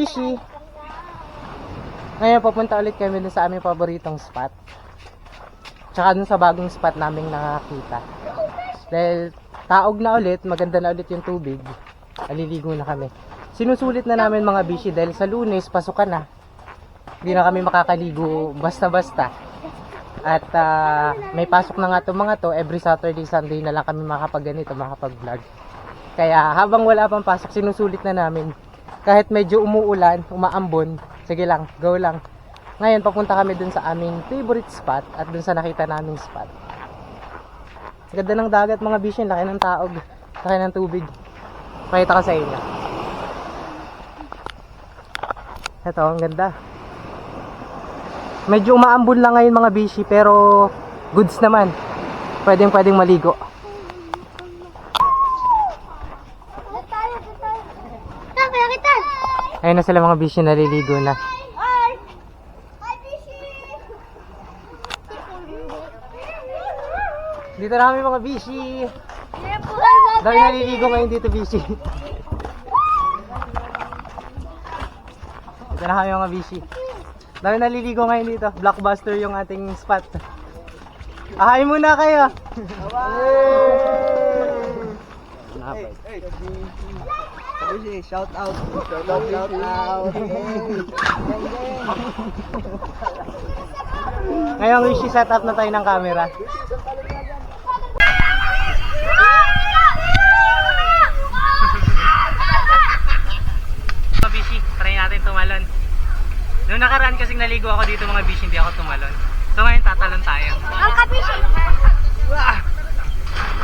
Bishi, ngayon papunta ulit kami dun sa aming paboritong spot. Tsaka dun sa bagong spot naming nakakita. Dahil taog na ulit, maganda na ulit yung tubig. Aliligo na kami. Sinusulit na namin mga Bishi dahil sa Lunes, pasukan na. Hindi na kami makakaligo basta-basta. At may pasok na nga itong mga to. Every Saturday, Sunday na lang kami makapag-ganito, makapag-vlog. Kaya habang wala pang pasok, sinusulit na namin. Kahit medyo umuulan, umaambon, sige lang, go lang. Ngayon, papunta kami dun sa aming favorite spot at dun sa nakita naming spot. Ganda ng dagat mga Bishi, laki ng taog, laki ng tubig. Pakita ko sa inyo. Ito, ang ganda. Medyo umaambon lang ngayon mga Bishi, pero goods naman. Pwedeng maligo. Ayun na sila mga Bishi, naliligo na. Dito na kami mga Bishi. Dahil naliligo ngayon dito Bishi. Dito na kami mga Bishi. Dahil naliligo ngayon dito. Blockbuster yung ating spot. Ahay muna kayo. Hey, shout out. Shout out. Ngayon Bishi, set up na tayo ng camera. Bishi, try natin tumalon. Noong nakaraan kasing naligo ako dito mga Bishi, hindi ako tumalon. So ngayon tatalon tayo. Ang kabishi!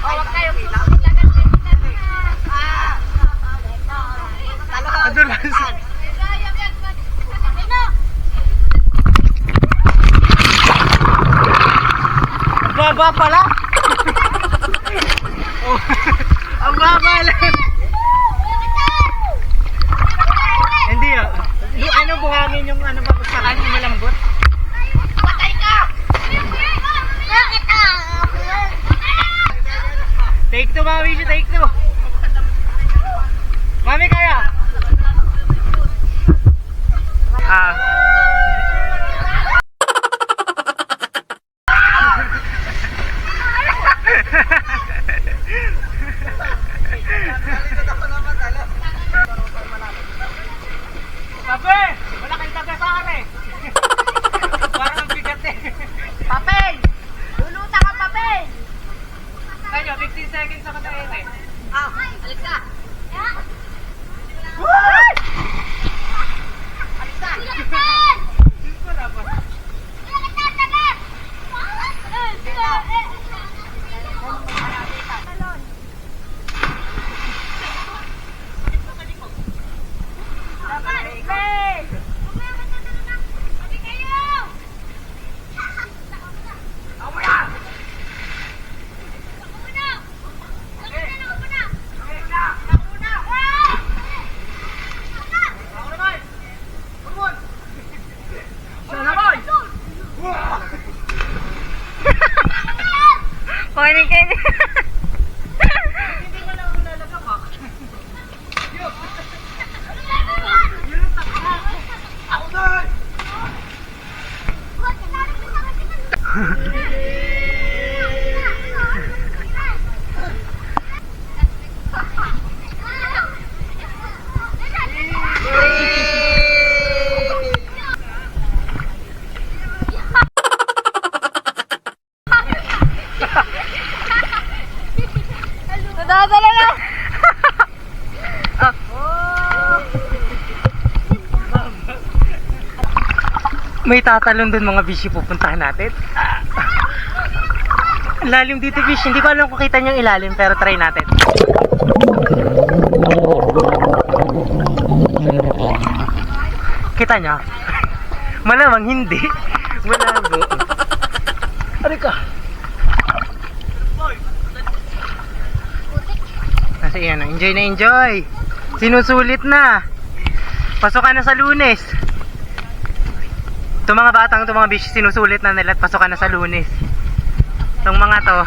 Huwag kayong susunod. Adulas. Baba pala. Oh, ang baba lang. Hindi ah. Ano buhangin yung ano ba sa kanya malambot? Patay ka! Take two mga Bishi, take two. Mami kaya? Pape! Wala kang taga sa akin eh! Parang ang bigat eh! Pape! Luluta ka, Pape! Kaya, 15 seconds ako na yun eh. Alis ka! Alis ka! Diyos ko dapat. Pwede kayo. Hindi mo lang ako lalagamak. Ako doon! Nadadala na! May tatalon dun mga Bishi, pupuntahan natin. Lalim dito Bishi, hindi ko alam kung kita nyo yung ilalim pero try natin. Kita nyo? Malamang hindi. Malabo. Ari ka. Kasi yan, enjoy na enjoy. Sinusulit na. Pasukan na sa Lunes. Itong mga batang, itong mga Bishi, sinusulit na nila at pasukan na sa Lunes. Itong mga to.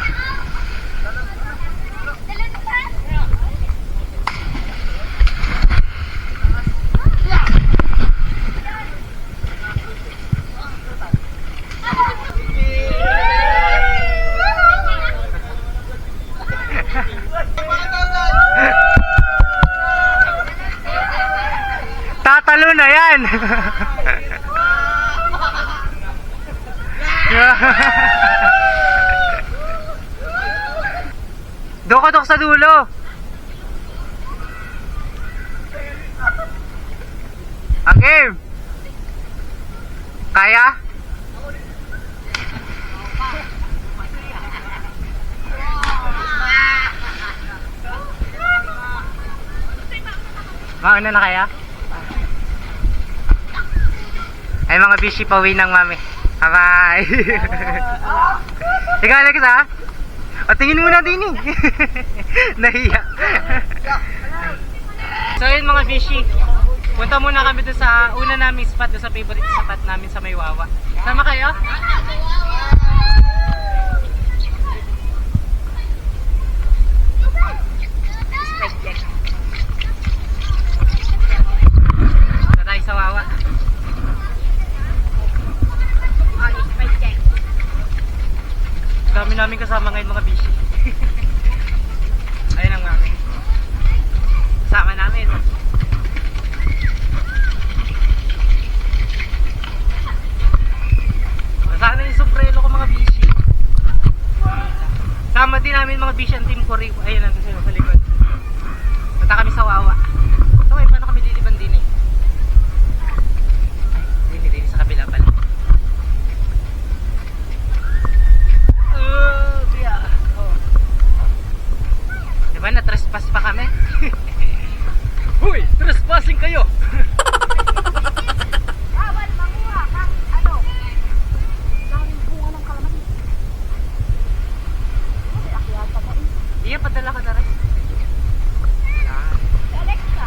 Dok sa dulo. Ang game. Kaya? Mauna na kaya? Ay mga bishi, pauwi ng mami. Bye-bye. Ikaw Alex ha? O tingin muna din eh. Nahiya. So yun mga bishi, punta muna kami doon sa una naming spot, doon sa favorite spot namin sa Maywawa. Sama kayo? Punta tayo sa Wawa. Dami namin kasama ngayon mga bishi. Ayun ang mami. Kasama namin. Nasaan na yung sombrero ko mga bishi. Sama din namin mga bishi ang team Korea. Ayun lang kasi sa likod. Punta kami sa Wawa. So ay paano kami liliban din eh. Ay, hindi sa kabila pala. Diba na-trespass pa kami? Huy! Trespassing kayo! Bawal manguha kang ano? Daming bunga ng kalamansi. Ay, akyata pa eh. Iya, padala ka na rin. Si Alexa.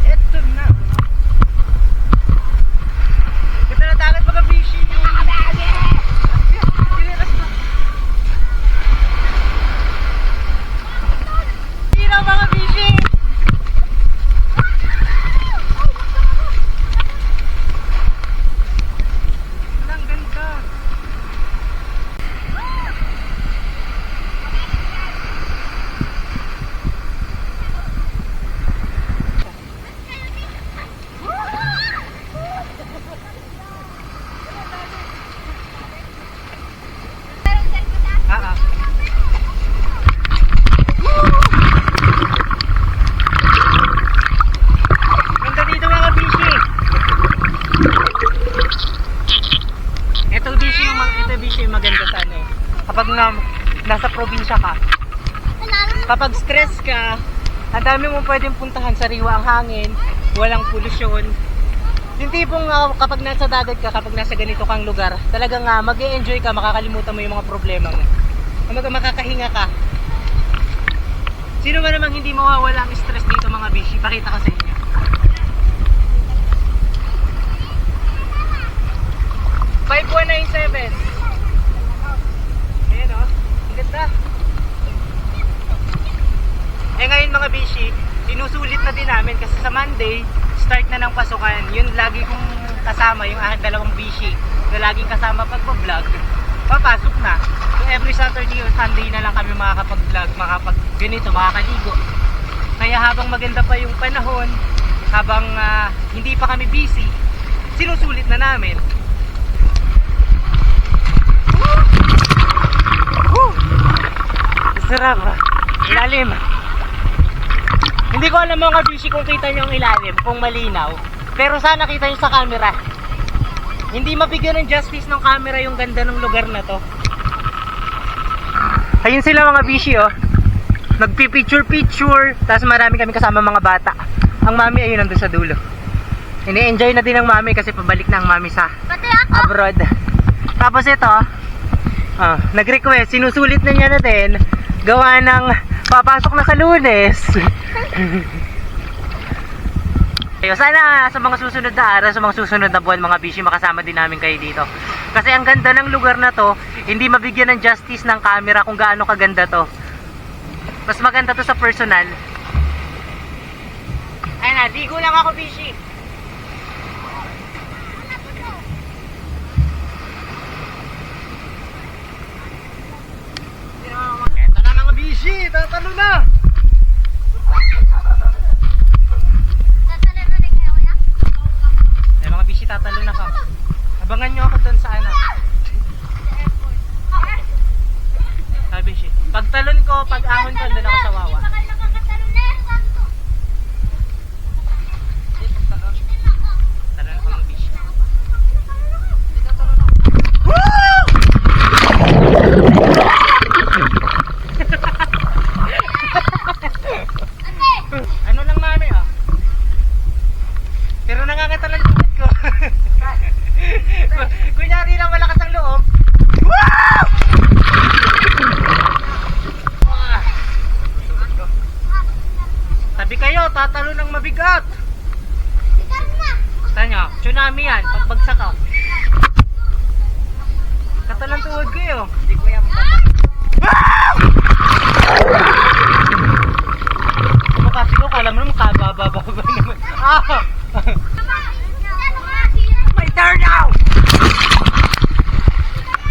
Eto na. Kita na dagat mga bishi. Tira mga bishi. Walang ganda. Ah. Ganda dito mga bishi. Ito bishi yung maganda sa ano eh. Kapag nasa probinsya ka, kapag stress ka, ang dami mong pwedeng puntahan, sariwa ang hangin, walang polusyon. Yung tipong kapag nasa dagat ka, kapag nasa ganito kang lugar, talagang mag-e-enjoy ka, makakalimutan mo yung mga problema mo. Makakahinga ka. Sino ba namang hindi mawawala ang stress dito mga bishi? Pakita ko sa inyo. $5,197. Ayan o. Ang ganda. Eh ngayon mga bishi, sinusulit na din namin kasi sa Monday, start na ng pasukan. Yun lagi kong kasama, yung dalawang bishi na laging kasama pagpa-vlog. Papasok na. So every Saturday or Sunday na lang kami makakapag-vlog, ganito, makakaligo. Kaya habang maganda pa yung panahon, habang hindi pa kami busy, sinusulit na namin. Sarap. Ilalim. Hindi ko alam mga bishi kung kita nyo ang ilalim, kung malinaw. Pero sana kita nyo sa camera. Hindi mabigyan ng justice ng camera yung ganda ng lugar na to. Ayun sila mga bishi oh. Nagpi-picture-picture. Tapos marami kami kasama mga bata. Ang mami ayun nandun sa dulo. Ini-enjoy na din ng mami kasi pabalik na ang mami sa abroad. Tapos ito, nag-request, sinusulit na niya natin. Gawa ng papasok na sa Lunes. Ayo, sana sa mga susunod na araw, sa mga susunod na buwan mga bishi, makasama din namin kayo dito. Kasi ang ganda ng lugar na to, hindi mabigyan ng justice ng camera kung gaano kaganda to. Mas maganda to sa personal. Ayun na, digo lang ako bishi. sa ano. Sabi siya. Pagtalon ko, pag ahon ko, doon ako sa Wawa. Talon ko ng beach. Ano lang mami ah. Pero nangangatalan yung tubig ko. Kunyari lang malakas ang loob. Sabi kayo, tatalo ng mabigat. Tanya, tsunami yan, pagbagsak ka. Katalang tuhod ko yun. Hindi ko yan Kasi ko, kala mo naman kabababa naman. Ah! My turn now!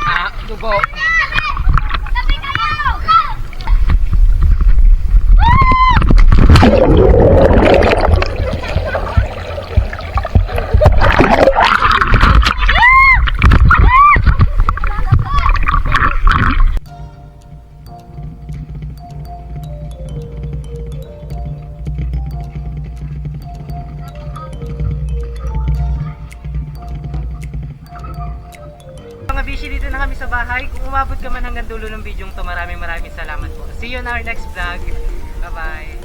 Ah, dugo. Mga bishi, dito na kami sa bahay. Kung umabot ka man hanggang dulo ng video to, maraming salamat po. See you in our next vlog. Bye bye.